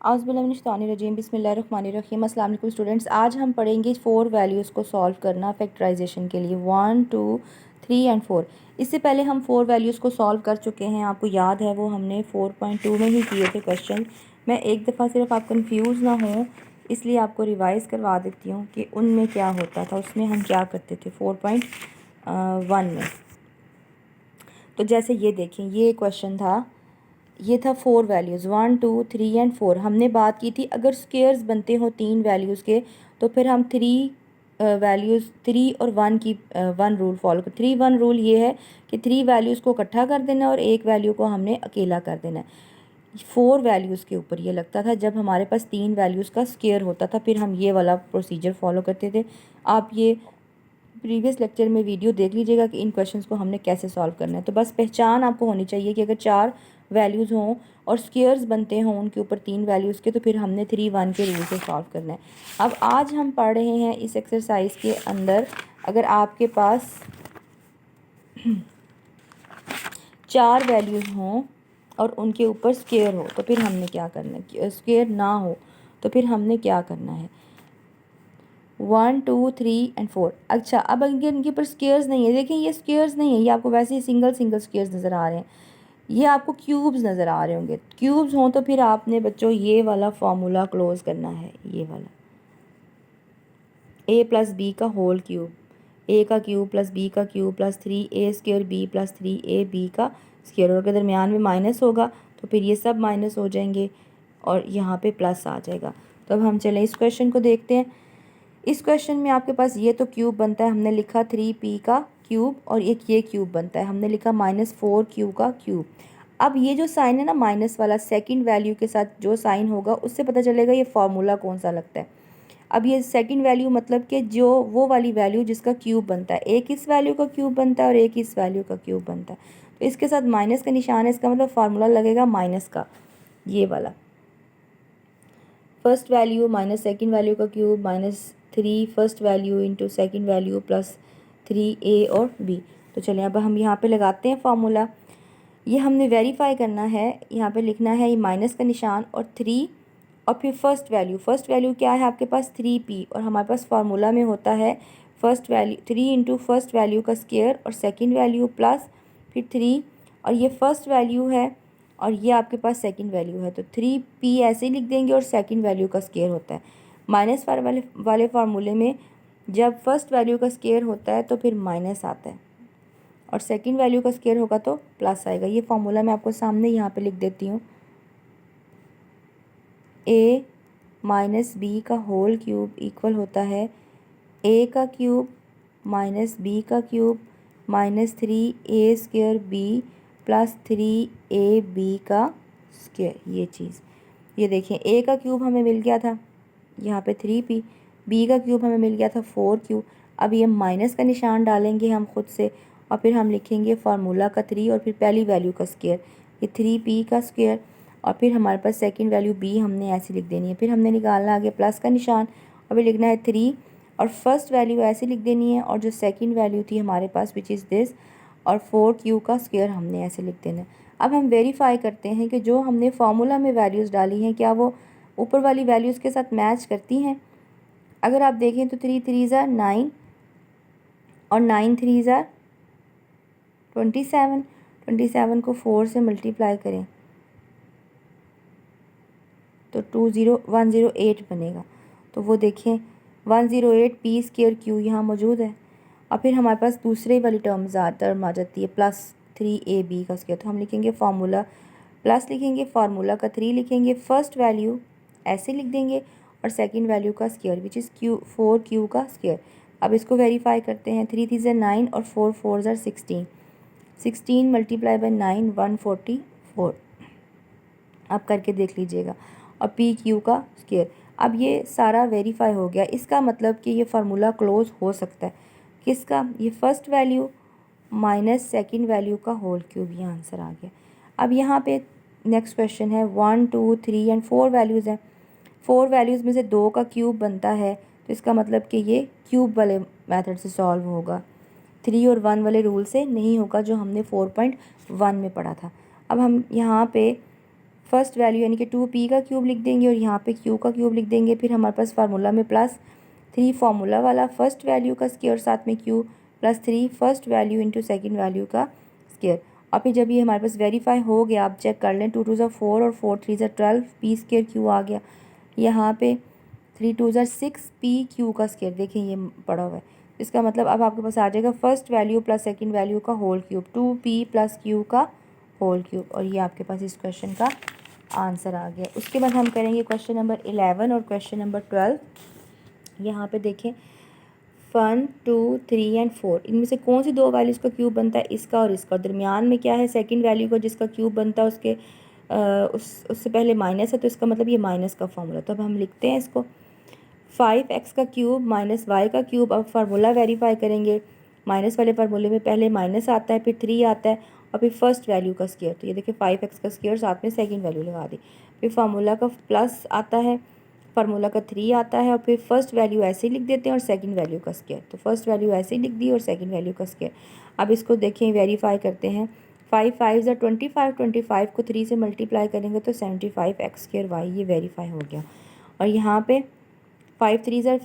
औज़ुबिल्लाहिमिनश्शैतानिर्रजीम बिस्मिल्लाहिर्रहमानिर्रहीम। अस्सलाम वालेकुम स्टूडेंट्स, आज हम पढ़ेंगे 4 वैल्यूज़ को सॉल्व करना फैक्टराइजेशन के लिए 1 2 3 एंड 4। इससे पहले हम 4 वैल्यूज़ को सॉल्व कर चुके हैं, आपको याद है वो हमने 4.2 में ही किए थे क्वेश्चन। मैं एक दफ़ा सिर्फ आप कंफ्यूज ना हो इसलिए आपको रिवाइज़ करवा देती हूँ कि उनमें क्या होता था, उसमें हम क्या करते थे 4.1 में। तो जैसे ये देखें, ये क्वेश्चन था, ये था 4 वैल्यूज़ 1 2 3 एंड 4। हमने बात की थी अगर स्क्वेयर्स बनते हो 3 वैल्यूज़ के तो फिर हम 3 वैल्यूज़ 3 और 1 की 1 रूल फॉलो कर 3 1 रूल ये है कि 3 वैल्यूज़ को इकट्ठा कर देना और एक वैल्यू को हमने अकेला कर देना है। 4 वैल्यूज़ के ऊपर ये लगता था जब हमारे पास 3 वैल्यूज़ का स्क्वेयर होता था, फिर हम ये वाला प्रोसीजर फॉलो करते थे। आप ये प्रीवियस लेक्चर में वीडियो देख लीजिएगा कि इन क्वेश्चंस को हमने कैसे सॉल्व करना है। तो बस पहचान आपको होनी चाहिए कि अगर 4 वैल्यूज़ हों और स्क्वेयर्स बनते हों उनके ऊपर 3 वैल्यूज़ के, तो फिर हमने 3 1 के रूल से सॉल्व करना है। अब आज हम पढ़ रहे हैं इस एक्सरसाइज के अंदर, अगर आपके पास 4 वैल्यूज़ हों और उनके ऊपर स्क्वेयर हो तो फिर हमने क्या करना है, स्क्वेयर ना हो तो फिर हमने क्या करना है 1 2 3 एंड 4। अच्छा, अब अगर इनके ऊपर स्क्वेयर्स नहीं है, देखें ये स्क्वेयर्स नहीं है, ये आपको वैसे ही सिंगल सिंगल स्क्वेयर्स नज़र आ रहे हैं, ये आपको क्यूब्स नज़र आ रहे होंगे। क्यूब्स हों तो फिर आपने बच्चों ये वाला फार्मूला क्लोज करना है, ये वाला a प्लस बी का होल क्यूब, a का क्यूब प्लस b का cube plus 3a square b plus 3ab का स्क्वेयर। और अगर दरमियान में माइनस होगा तो फिर ये सब माइनस हो जाएंगे और यहाँ पे प्लस आ जाएगा। तो अब हम चलें इस क्वेश्चन को देखते हैं। इस क्वेश्चन में आपके पास ये तो क्यूब बनता है, हमने लिखा 3p का क्यूब, और एक ये क्यूब बनता है, हमने लिखा -4q का क्यूब। अब ये जो साइन है ना माइनस वाला, सेकंड वैल्यू के साथ जो साइन होगा उससे पता चलेगा ये फार्मूला कौन सा लगता है। अब ये सेकंड वैल्यू मतलब कि जो वो वाली वैल्यू जिसका क्यूब बनता है, एक इस वैल्यू का क्यूब बनता है और एक इस वैल्यू का क्यूब बनता है। तो इसके साथ माइनस का निशान है, इसका मतलब फार्मूला लगेगा माइनस का, ये वाला first value minus second value का cube -3 first value into second value plus 3a और b। तो चलें अब हम यहाँ पे लगाते हैं फार्मूला। ये हमने वेरीफाई करना है, यहाँ पे लिखना है ये माइनस का निशान और 3 और फिर फर्स्ट वैल्यू क्या है आपके पास 3p, और हमारे पास फार्मूला में होता है first value 3 into first value का स्क्वायर और सेकंड वैल्यू प्लस फिर 3, और ये फर्स्ट वैल्यू है और ये आपके पास सेकंड वैल्यू है। तो 3p ऐसे ही लिख देंगे और सेकंड वैल्यू का स्क्वायर होता है। माइनस वाले फार्मूले में जब फर्स्ट वैल्यू का स्क्वायर होता है तो फिर माइनस आता है और सेकंड वैल्यू का स्क्वायर होगा तो प्लस आएगा। ये फार्मूला मैं आपको सामने यहाँ पे लिख देती हूँ। a माइनस बी का होल क्यूब इक्वल होता है a का क्यूब माइनस बी का cube -3a square b plus 3ab का स्क्वायर। ये चीज़ ये देखें, a का क्यूब हमें मिल गया था यहाँ पे 3p, b का क्यूब हमें मिल गया था 4q। अब ये माइनस का निशान डालेंगे हम खुद से और फिर हम लिखेंगे फार्मूला का 3 और फिर पहली वैल्यू का स्क्वायर, ये 3p का स्क्वायर, और फिर हमारे पास सेकंड वैल्यू b हमने ऐसे लिख देनी है। फिर हमने निकालना आगे प्लस का निशान और फिर लिखना है 3 और फर्स्ट वैल्यू ऐसे लिख देनी है, और जो सेकंड वैल्यू थी हमारे पास विच इज़ दिस, और 4q का स्क्वायर हमने ऐसे लिख देना है। अब हम वेरीफाई करते हैं कि जो हमने फार्मूला में वैल्यूज़ डाली हैं क्या वो ऊपर वाली वैल्यूज़ के साथ मैच करती हैं। अगर आप देखें तो 3 3 ज़ा 9 और 9 3 ज़ा 27, 27 को 4 से मल्टीप्लाई करें तो 108 बनेगा। तो वो देखें 108 p स्क्वायर q यहाँ मौजूद है। और फिर हमारे पास दूसरे वाली टर्म आ जाती है प्लस 3ab का स्क्वायर। तो हम लिखेंगे फार्मूला प्लस लिखेंगे फार्मूला का 3 लिखेंगे, फर्स्ट वैल्यू ऐसे लिख देंगे और सेकंड वैल्यू का स्क्वायर विच इज़ 4q का स्क्वायर। अब इसको वेरीफाई करते हैं, 3 3 ज़ा 9 और 4 4 ज़ा 16, 16 मल्टीप्लाई बाई 9 144। आप करके देख लीजिएगा, और पी क्यू का स्क्वायर। अब ये सारा वेरीफाई हो गया, इसका मतलब कि ये फार्मूला क्लोज हो सकता है किसका, ये first value minus second value का होल क्यूब, ये आंसर आ गया। अब यहाँ पे नेक्स्ट क्वेश्चन है 1 2 3 एंड 4 वैल्यूज़ हैं। 4 वैल्यूज़ में से 2 का क्यूब बनता है, तो इसका मतलब कि ये क्यूब वाले मेथड से सॉल्व होगा, 3 और 1 वाले रूल से नहीं होगा जो हमने 4.1 में पढ़ा था। अब हम यहाँ पे फर्स्ट वैल्यू यानी कि 2p का क्यूब लिख देंगे और यहाँ पे q का क्यूब लिख देंगे। फिर हमारे पास फार्मूला में +3 फार्मूला वाला फर्स्ट वैल्यू का स्क्वायर साथ में q +3 first value into second value का स्क्वायर। और फिर जब ये हमारे पास वेरीफाई हो गया, आप चेक कर लें, 2 2 4 और 4 3 12 p स्क्वायर q आ गया। यहाँ पे 3 2 6 p q का स्क्वायर, देखें ये पड़ा हुआ है। इसका मतलब अब आपके पास आ जाएगा first value plus second value का होल क्यूब, 2p + q का होल क्यूब। और ये आपके पास इस क्वेश्चन का आंसर आ गया। उसके बाद हम करेंगे क्वेश्चन नंबर 11 और क्वेश्चन नंबर 12। यहाँ पे देखें 1 2 3 एंड 4 इनमें से कौन सी दो वैल्यूज़ का क्यूब बनता है, इसका और इसका। दरमियान में क्या है, सेकंड वैल्यू का जिसका क्यूब बनता है उसके उससे पहले माइनस है, तो इसका मतलब ये माइनस का फॉर्मूला। तो अब हम लिखते हैं इसको 5x का क्यूब माइनस y का क्यूब। अब फार्मूला वेरीफाई करेंगे, माइनस वाले फार्मूले में पहले माइनस आता है, फिर 3 आता है और फिर फर्स्ट वैल्यू का स्क्वायर। तो ये देखिए 5x का स्क्वायर साथ में सेकंड वैल्यू लगा दी। फिर फार्मूला का प्लस आता है, फार्मूला का 3 आता है और फिर फर्स्ट वैल्यू ऐसे ही लिख देते हैं और सेकंड वैल्यू का स्क्वायर। तो फर्स्ट वैल्यू ऐसे ही लिख दी और सेकंड वैल्यू का स्क्वायर। अब इसको देखें, वेरीफाई करते हैं। 5 5 ज़ा 25, 25 को 3 से मल्टीप्लाई करेंगे तो 75x² y, ये वेरीफाई हो गया। और यहाँ पे 5 3 ज़ा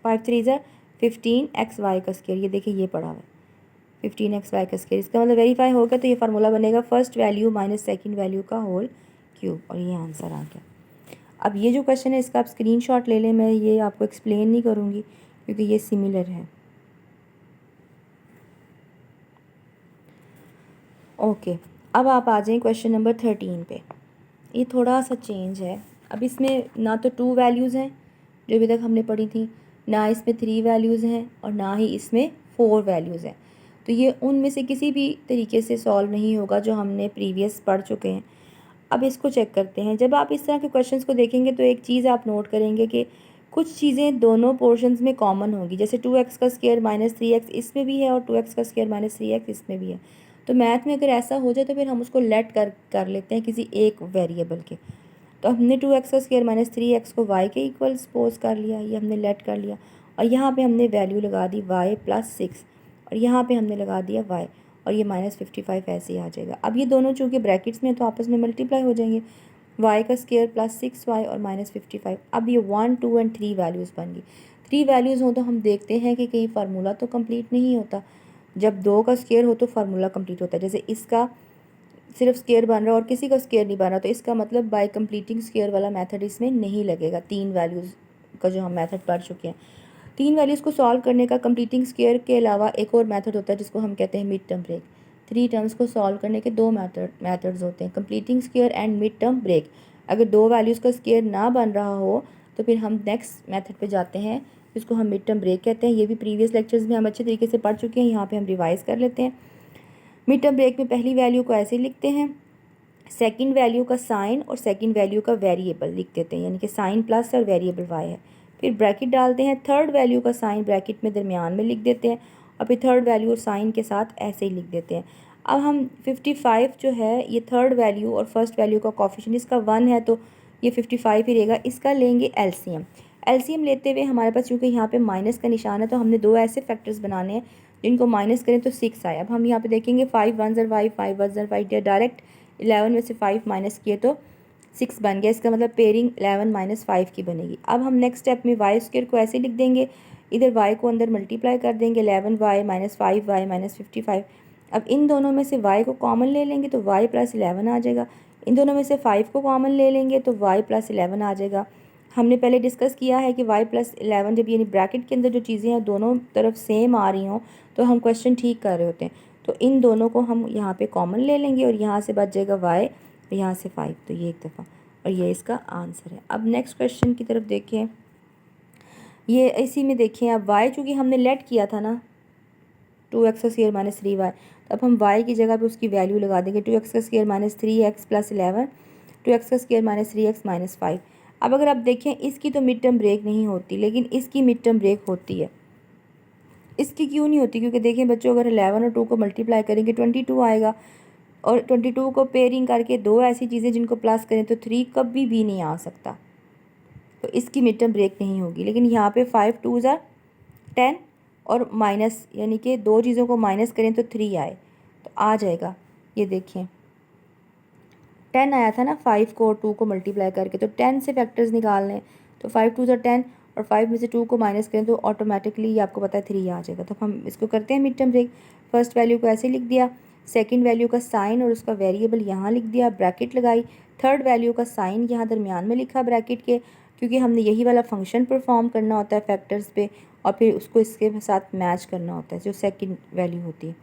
5 3 ज़ा 15xy का स्क्वायर, ये देखिए ये पड़ा हुआ है 15xy का स्क्वायर। इसका मतलब वेरीफाई हो गया। तो ये फार्मूला बनेगा first value minus second value का होल क्यूब, और ये आंसर आ गया। अब ये जो क्वेश्चन है इसका आप स्क्रीनशॉट ले लें, मैं ये आपको एक्सप्लेन नहीं करूँगी क्योंकि ये सिमिलर है। ओके, अब आप आ जाएं क्वेश्चन नंबर 13 पे। ये थोड़ा सा चेंज है। अब इसमें ना तो 2 वैल्यूज़ हैं जो अभी तक हमने पढ़ी थी, ना इसमें 3 वैल्यूज़ हैं और ना ही इसमें 4 वैल्यूज़ हैं। तो ये उनमें से किसी भी तरीके से सॉल्व नहीं होगा जो हमने प्रीवियस पढ़ चुके हैं। अब इसको चेक करते हैं। जब आप इस तरह के क्वेश्चंस को देखेंगे तो एक चीज़ आप नोट करेंगे कि कुछ चीज़ें दोनों पोर्शंस में कॉमन होंगी। जैसे 2x का स्क्वायर माइनस 3x इसमें भी है और 2x का स्क्वायर माइनस 3x इसमें भी है। तो मैथ में अगर ऐसा हो जाए तो फिर हम उसको लेट कर लेते हैं किसी एक वेरिएबल के। तो हमने 2x का स्क्वायर माइनस 3x को y के इक्वल सपोज कर लिया, ये हमने लेट कर लिया। और यहाँ पे हमने वैल्यू लगा दी y + 6 और यहाँ पे हमने लगा दिया y और ये -55 ऐसे ही आ जाएगा। अब ये दोनों चूँकि ब्रैकेट्स में तो आपस में मल्टीप्लाई हो जाएंगे, y का स्क्वायर + 6y और -55। अब ये 1 2 एंड 3 वैल्यूज़ बन गई। 3 वैल्यूज़ हो तो हम देखते हैं कि कहीं फार्मूला तो कंप्लीट नहीं होता। जब 2 का स्क्वायर हो तो फार्मूला कंप्लीट होता है। जैसे इसका सिर्फ स्क्वायर बन रहा है और किसी का स्क्वायर नहीं बन रहा, तो इसका मतलब बाय कंप्लीटिंग स्क्वायर वाला मेथड इसमें नहीं लगेगा। 3 वैल्यूज़ का जो हम मेथड पढ़ चुके हैं, 3 वैल्यूज़ को सॉल्व करने का कंप्लीटिंग स्क्वायर के अलावा एक और मेथड होता है जिसको हम कहते हैं मिड टर्म ब्रेक। 3 टर्म्स को सॉल्व करने के 2 मेथड्स होते हैं, completing square and mid term break. अगर 2 वैल्यूज़ का स्क्वायर ना बन रहा हो तो फिर हम नेक्स्ट मेथड पे जाते हैं जिसको हम मिड टर्म ब्रेक कहते हैं। ये भी प्रीवियस लेक्चर्स में हम अच्छे तरीके से पढ़ चुके हैं, यहाँ पे हम रिवाइज़ कर लेते हैं। मिड टर्म ब्रेक में पहली वैल्यू को ऐसे लिखते हैं, सेकंड वैल्यू का साइन और सेकंड वैल्यू का वेरिएबल लिख देते हैं, यानी कि साइन प्लस और वेरिएबल y है। फिर ब्रैकेट डालते हैं, थर्ड वैल्यू का साइन ब्रैकेट में दरमियान में लिख देते हैं और फिर थर्ड वैल्यू और साइन के साथ ऐसे ही लिख देते हैं। अब हम 55 जो है ये थर्ड वैल्यू और फर्स्ट वैल्यू का कोफिशिएंट इसका 1 है तो ये 55 ही रहेगा। इसका लेंगे एलसीएम। एलसीएम लेते हुए हमारे पास चूँकि यहाँ पे माइनस का निशान है तो हमने 2 ऐसे फैक्टर्स बनाने हैं जिनको माइनस करें तो 6 आए। अब हम यहाँ पे देखेंगे 5 1 ज़र 5 5 1 ज़र 5, डायरेक्ट 11 में से 5 माइनस किए तो 6 बन गया। इसका मतलब पेयरिंग 11 - 5 की बनेगी। अब हम नेक्स्ट स्टेप में वाई स्क्वायर को ऐसे लिख देंगे, इधर y को अंदर मल्टीप्लाई कर देंगे, 11y - 5y - 55। अब इन दोनों में से y को कॉमन ले लेंगे तो y + 11 आ जाएगा। इन दोनों में से 5 को कॉमन ले लेंगे तो y + 11 आ जाएगा। हमने पहले डिस्कस किया है कि y + 11 जब यानी ब्रैकेट के अंदर जो चीज़ें हैं दोनों तरफ सेम आ रही हों तो हम क्वेश्चन ठीक कर रहे होते हैं। तो इन दोनों को हम यहाँ पे कॉमन ले लेंगे और यहाँ से बच जाएगा y और यहाँ से 5, तो ये एक दफ़ा, और ये इसका आंसर है। अब नेक्स्ट क्वेश्चन की तरफ देखें, ये इसी में देखें अब y चूँकि हमने लेट किया था ना 2x का स्क्वायर माइनस 3y, तो अब हम y की जगह पे उसकी वैल्यू लगा देंगे 2x का स्क्वायर माइनस 3x + 11, 2x का स्क्वायर माइनस 3x माइनस 5। अब अगर आप देखें इसकी तो मिड टर्म ब्रेक नहीं होती लेकिन इसकी मिड टर्म ब्रेक होती है। इसकी क्यों नहीं होती? क्योंकि देखें बच्चों, अगर 11 और 2 को मल्टीप्लाई करेंगे 22 आएगा और 22 को पेयरिंग करके 2 ऐसी चीज़ें जिनको प्लस करें तो 3 कभी भी नहीं आ सकता, तो इसकी मिड टर्म ब्रेक नहीं होगी। लेकिन यहाँ पे 5 2 ज़र 10 और माइनस यानी कि दो चीज़ों को माइनस करें तो 3 आए, तो आ जाएगा। ये देखें 10 आया था ना 5 को और 2 को मल्टीप्लाई करके, तो 10 से फैक्टर्स निकालने हैं, तो 5 2 10 और 5 में से 2 को माइनस करें तो ऑटोमेटिकली ये आपको पता है 3 आ जाएगा। तो हम इसको करते हैं mid term break. First value को ऐसे लिख दिया, सेकंड वैल्यू का साइन और उसका वेरिएबल यहाँ लिख दिया, ब्रैकेट लगाई, थर्ड वैल्यू का साइन यहाँ दरमियान में लिखा ब्रैकेट के, क्योंकि हमने यही वाला फंक्शन परफॉर्म करना होता है फैक्टर्स पे और फिर उसको इसके साथ मैच करना होता है जो सेकंड वैल्यू होती है।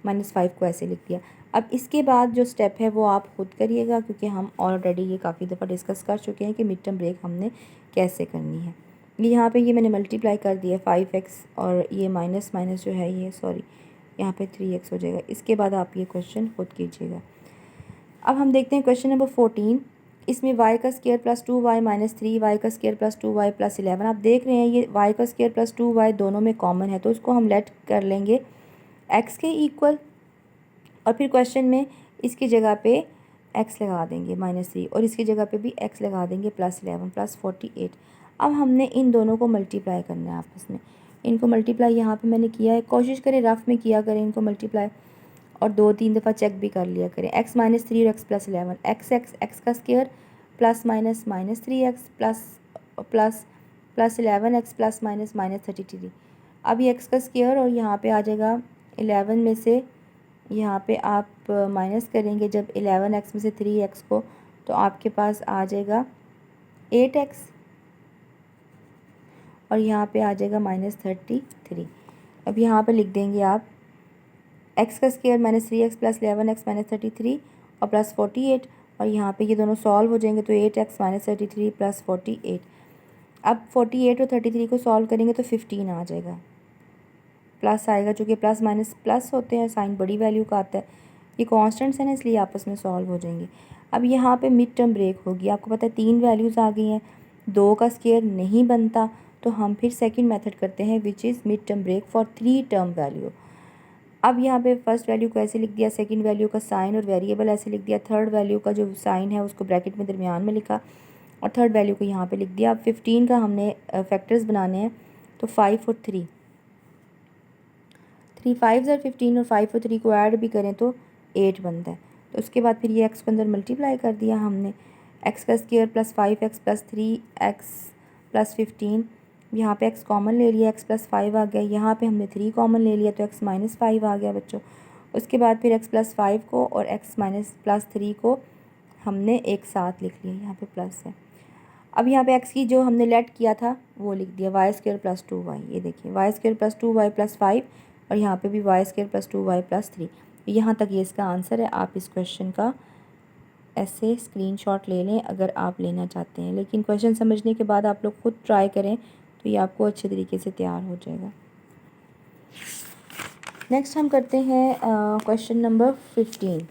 -5 को ऐसे लिख दिया। अब इसके बाद जो स्टेप है वो आप खुद करिएगा, क्योंकि हम ऑलरेडी ये काफ़ी दफ़ा डिस्कस कर चुके हैं कि मिड टर्म ब्रेक हमने कैसे करनी है। यहाँ पे ये मैंने मल्टीप्लाई कर दिया 5x और ये माइनस माइनस जो है ये सॉरी यहाँ पे 3x हो जाएगा। इसके बाद आप ये क्वेश्चन खुद कीजिएगा। अब हम देखते हैं क्वेश्चन नंबर 14। इसमें y का square plus 2y minus 3y का स्क्वायर प्लस 2y प्लस 11। आप देख रहे हैं ये y का स्क्वायर प्लस 2y दोनों में कॉमन है, तो उसको हम लेट कर लेंगे x के इक्वल, और फिर क्वेश्चन में इसकी जगह पे x लगा देंगे -3 और इसकी जगह पे भी x लगा देंगे +11 + 48। अब हमने इन दोनों को मल्टीप्लाई करना है आपस में। इनको मल्टीप्लाई यहाँ पे मैंने किया है, कोशिश करें रफ में किया करें इनको मल्टीप्लाई, और 2-3 दफ़ा चेक भी कर लिया करें। x -3 और x +11, x का square plus minus -3x plus 11x plus minus -33। अब ये x का स्क्वायर और यहाँ पे आ जाएगा 11 में से यहाँ पे आप माइनस करेंगे जब 11x में से 3x को, तो आपके पास आ जाएगा 8x और यहाँ पे आ जाएगा -33। अब यहाँ पे लिख देंगे आप x का स्क्वायर -3x प्लस 11x -33 और प्लस 48, और यहाँ पे ये दोनों सॉल्व हो जाएंगे तो 8x -33 प्लस 48। अब 48 और 33 को सॉल्व करेंगे तो 15 आ जाएगा, प्लस आएगा, चूँकि प्लस माइनस प्लस होते हैं, साइन बड़ी वैल्यू का आता है, ये कॉन्स्टेंट्स हैं ना इसलिए आपस में सॉल्व हो जाएंगे। अब यहाँ पे मिड टर्म ब्रेक होगी, आपको पता है 3 वैल्यूज़ आ गई हैं, 2 का स्क्वायर नहीं बनता, तो हम फिर सेकंड मेथड करते हैं which is mid term break for 3 term value. अब यहाँ पे फर्स्ट वैल्यू को ऐसे लिख दिया, सेकंड वैल्यू का साइन और वेरिएबल ऐसे लिख दिया, थर्ड वैल्यू का जो साइन है उसको ब्रैकेट में दरमियान में लिखा और थर्ड वैल्यू को यहाँ पे लिख दिया। अब 15 का हमने फैक्टर्स बनाने हैं, तो 5 और 3 5 और 15 और 5 और 3 को ऐड भी करें तो 8 बनता है। तो उसके बाद फिर ये x को अंदर मल्टीप्लाई कर दिया हमने, x का square plus 5x plus 3x plus 15, यहाँ पे x कॉमन ले लिया, x प्लस 5 आ गया, यहाँ पे हमने 3 कॉमन ले लिया तो x माइनस 5 आ गया बच्चों। उसके बाद फिर x प्लस 5 को और x माइनस प्लस 3 को हमने एक साथ लिख लिया, यहाँ पे प्लस है। अब यहाँ पे x की जो हमने लेट किया था वो लिख दिया, वाई स्क्वायर प्लस 2y, ये देखिए Y square plus 2y plus 5 और यहाँ पे भी Y square plus 2y plus 3। यहाँ तक ये इसका आंसर है। आप इस क्वेश्चन का ऐसे स्क्रीनशॉट ले लें अगर आप लेना चाहते हैं, लेकिन क्वेश्चन समझने के बाद आप लोग खुद ट्राई करें तो ये आपको अच्छे तरीके से तैयार हो जाएगा। नेक्स्ट हम करते हैं question number 15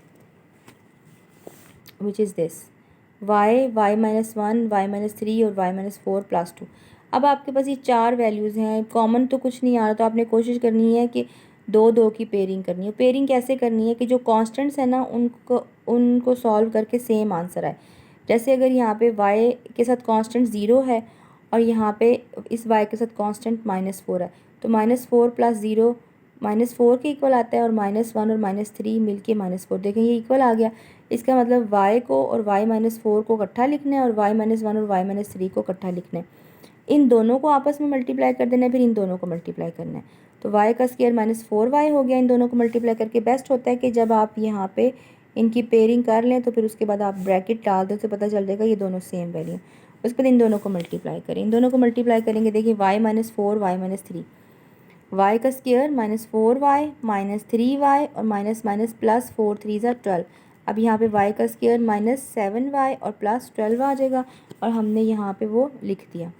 which is this y -1 y-3 और y-4 प्लस 2। अब आपके पास ये 4 वैल्यूज़ हैं, कॉमन तो कुछ नहीं आ रहा, तो आपने कोशिश करनी है कि 2-2 की पेयरिंग करनी है। पेयरिंग कैसे करनी है कि जो कांस्टेंट्स हैं ना उनको सॉल्व करके सेम आंसर आए। जैसे अगर यहाँ पे y के साथ कांस्टेंट 0 है और यहाँ पे इस y के साथ कांस्टेंट -4 है, तो -4 प्लस 0 -4 के इक्वल आता है और -1 और -3 मिलके -4, देखें ये इक्वल आ गया। इसका मतलब y को और y-4 को इकट्ठा लिखना है और y-1 और y-3 को इकट्ठा लिखना है। इन दोनों को आपस में मल्टीप्लाई कर देना है, फिर इन दोनों को मल्टीप्लाई करना है, तो y का स्क्वायर -4y हो गया। इन दोनों को मल्टीप्लाई करके बेस्ट होता है कि जब आप यहाँ पे इनकी पेयरिंग कर लें तो फिर उसके बाद आप ब्रैकेट डाल दें तो पता चल जाएगा ये दोनों सेम वैल्यू। उसके बाद इन दोनों को मल्टीप्लाई करें, इन दोनों को मल्टीप्लाई करेंगे, देखिए y-4 y-3, y का स्क्वायर -4y -3y और माइनस माइनस प्लस 4 3 12। अब यहाँ पे y का स्क्वायर -7y और प्लस 12 आ जाएगा और हमने यहाँ पे वो लिख दिया।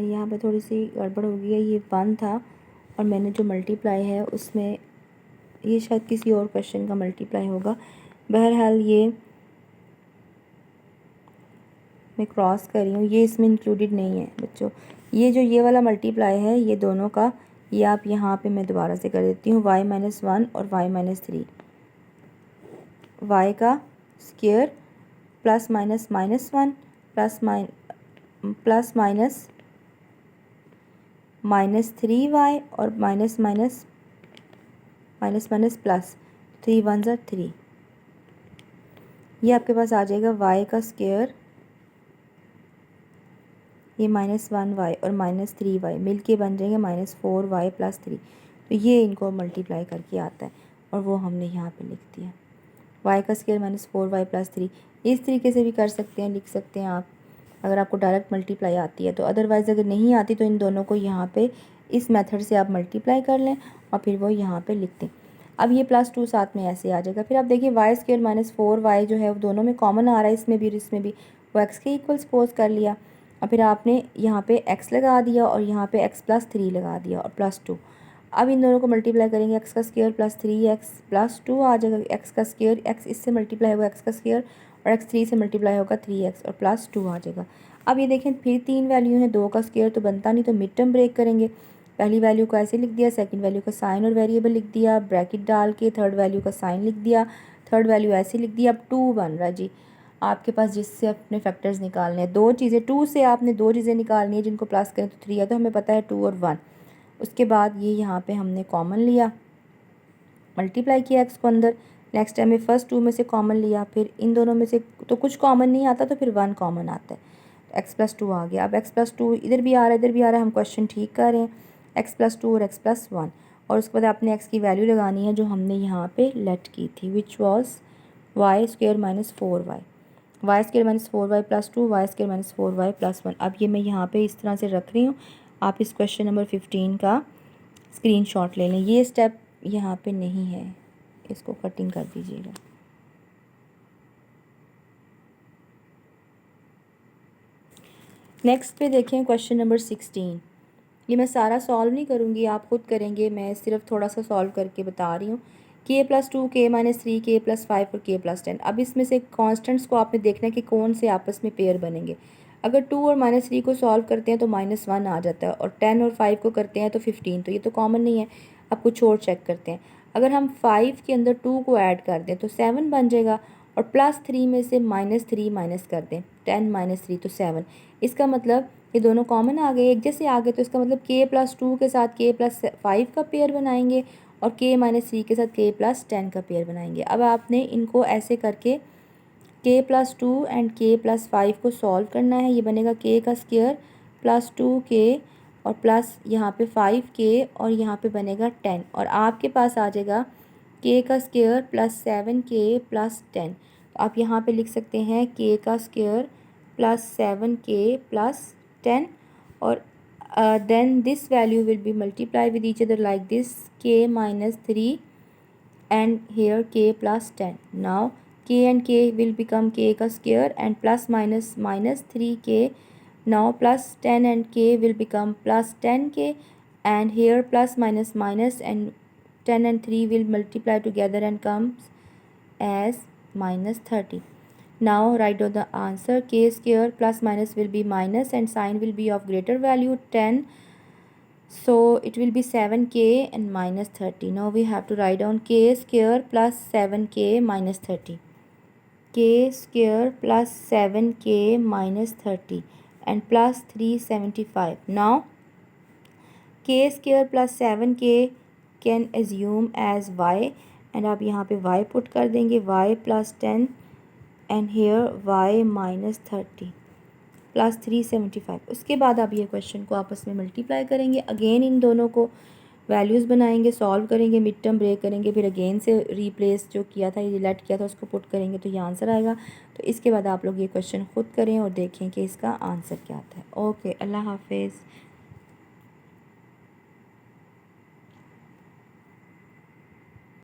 यहाँ पे थोड़ी सी गड़बड़ हो गई है, ये 1 था और मैंने जो मल्टीप्लाई है उसमें ये शायद किसी और क्वेश्चन का मल्टीप्लाई होगा। बहरहाल ये मैं क्रॉस कर रही हूँ, ये इसमें इंक्लूडेड नहीं है बच्चों। ये वाला मल्टीप्लाई है ये दोनों का, ये आप यहाँ पे मैं दोबारा से कर देती हूँ, y-1 और y-3, y का square plus minus -1 plus minus -3y और माइनस माइनस प्लस 3 1 ज़ा 3। ये आपके पास आ जाएगा y का स्क्वायर, ये -1y और -3y मिल के बन जाएंगे -4y + 3। तो ये इनको मल्टीप्लाई करके आता है और वो हमने यहाँ पे लिख दिया y का स्क्वायर -4y + 3। इस तरीके से भी कर सकते हैं, लिख सकते हैं आप अगर आपको डायरेक्ट मल्टीप्लाई आती है तो। अदरवाइज़ अगर नहीं आती तो इन दोनों को यहाँ पे इस मेथड से आप मल्टीप्लाई कर लें और फिर वो यहाँ पे लिख दें। अब ये +2 साथ में ऐसे आ जाएगा। फिर आप देखिए y² - 4y जो है वो दोनों में कॉमन आ रहा है, इसमें भी और इसमें भी, वो x के इक्वल सपोज कर लिया और फिर आपने यहाँ पे x लगा दिया और यहाँ पे x + 3 लगा दिया और +2। अब इन दोनों को मल्टीप्लाई करेंगे, x का स्क्वायर प्लस 3x + 2 आ जाएगा, x का स्क्वायर, x इससे मल्टीप्लाई होगा x का स्क्वायर और x 3 से मल्टीप्लाई होगा 3x और +2 आ जाएगा। अब ये देखें फिर 3 वैल्यू है, 2 का स्क्वायर तो बनता नहीं, तो मिड टर्म ब्रेक करेंगे। पहली वैल्यू को ऐसे लिख दिया, सेकंड वैल्यू का साइन और वेरिएबल लिख दिया, ब्रैकेट डाल के थर्ड वैल्यू का साइन लिख दिया, थर्ड वैल्यू ऐसे लिख दिया। अब 2 बन रहा है जी आपके पास, जिससे अपने फैक्टर्स निकालने हैं। 2 चीज़ें 2 से आपने 2 चीज़ें निकालनी है जिनको प्लस करें तो 3 है, तो हमें पता है 2 और 1। उसके बाद ये यहाँ पे हमने कॉमन लिया, मल्टीप्लाई किया x को अंदर। नेक्स्ट टाइम में फर्स्ट 2 में से कॉमन लिया, फिर इन दोनों में से तो कुछ कॉमन नहीं आता तो फिर 1 कॉमन आता है, x + 2 आ गया। अब x + 2 इधर भी आ रहा है इधर भी आ रहा है, हम क्वेश्चन ठीक कर रहे हैं, x + 2 और x + 1। और उसके बाद आपने x की वैल्यू लगानी है जो हमने यहाँ पे लेट की थी, which was y² - 4y, y² - 4y + 2, y² - 4y + 1। अब ये मैं यहाँ पे इस तरह से रख रही हूँ, आप इस क्वेश्चन नंबर 15 का स्क्रीनशॉट ले लें। ये स्टेप यहाँ पे नहीं है, इसको कटिंग कर दीजिएगा। नेक्स्ट पे देखें क्वेश्चन नंबर 16। ये मैं सारा सॉल्व नहीं करूँगी, आप खुद करेंगे, मैं सिर्फ थोड़ा सा सॉल्व करके बता रही हूँ। k + 2, k - 3, k + 5 और k + 10। अब इसमें से कॉन्स्टेंट्स को आपने देखना है कि कौन से आपस में पेयर बनेंगे। अगर 2 और -3 को सॉल्व करते हैं तो -1 आ जाता है, और 10 और 5 को करते हैं तो 15, तो ये तो कॉमन नहीं है। अब कुछ और चेक करते हैं, अगर हम 5 के अंदर 2 को ऐड कर दें तो 7 बन जाएगा, और +3 में से -3 माइनस कर दें, 10 - 3 तो 7। इसका मतलब ये दोनों कॉमन आ गए, एक जैसे आ गए, तो इसका मतलब k + 2 के साथ k + 5 का पेयर बनाएंगे और k - 3 के साथ k + 10 का पेयर बनाएंगे। अब आपने इनको ऐसे करके k + 2 एंड k + 5 को सॉल्व करना है। ये बनेगा k का स्क्वायर प्लस 2k और प्लस यहाँ पे 5k और यहाँ पे बनेगा 10, और आपके पास आ जाएगा k का स्क्वायर प्लस 7k + 10। तो आप यहाँ पे लिख सकते हैं k का स्क्वायर प्लस 7k + 10, और then this value will be multiplied with each other like this, k - 3 and here k + 10. Now k and k will become k का square and plus minus minus 3k. Now plus 10 and k will become plus 10k, and here plus minus minus and 10 and 3 will multiply together and comes as -30. Now write down the answer. K square plus minus will be minus and sign will be of greater value 10. So it will be 7k and -30. Now we have to write down k square plus 7k minus 30. K square plus 7k minus 30 and plus 375. Now k square plus 7k can assume as y, and आप यहाँ पे y put कर देंगे, y plus 10 and here y minus 30 plus 375। उसके बाद आप ये question को आपस में मल्टीप्लाई करेंगे, अगेन इन दोनों को वैल्यूज़ बनाएंगे, सॉल्व करेंगे, मिड टर्म ब्रेक करेंगे, फिर अगेन से रिप्लेस जो किया था, ये लेट किया था, उसको पुट करेंगे तो ये आंसर आएगा। तो इसके बाद आप लोग ये क्वेश्चन खुद करें और देखें कि इसका आंसर क्या आता है। ओके, अल्लाह हाफिज़।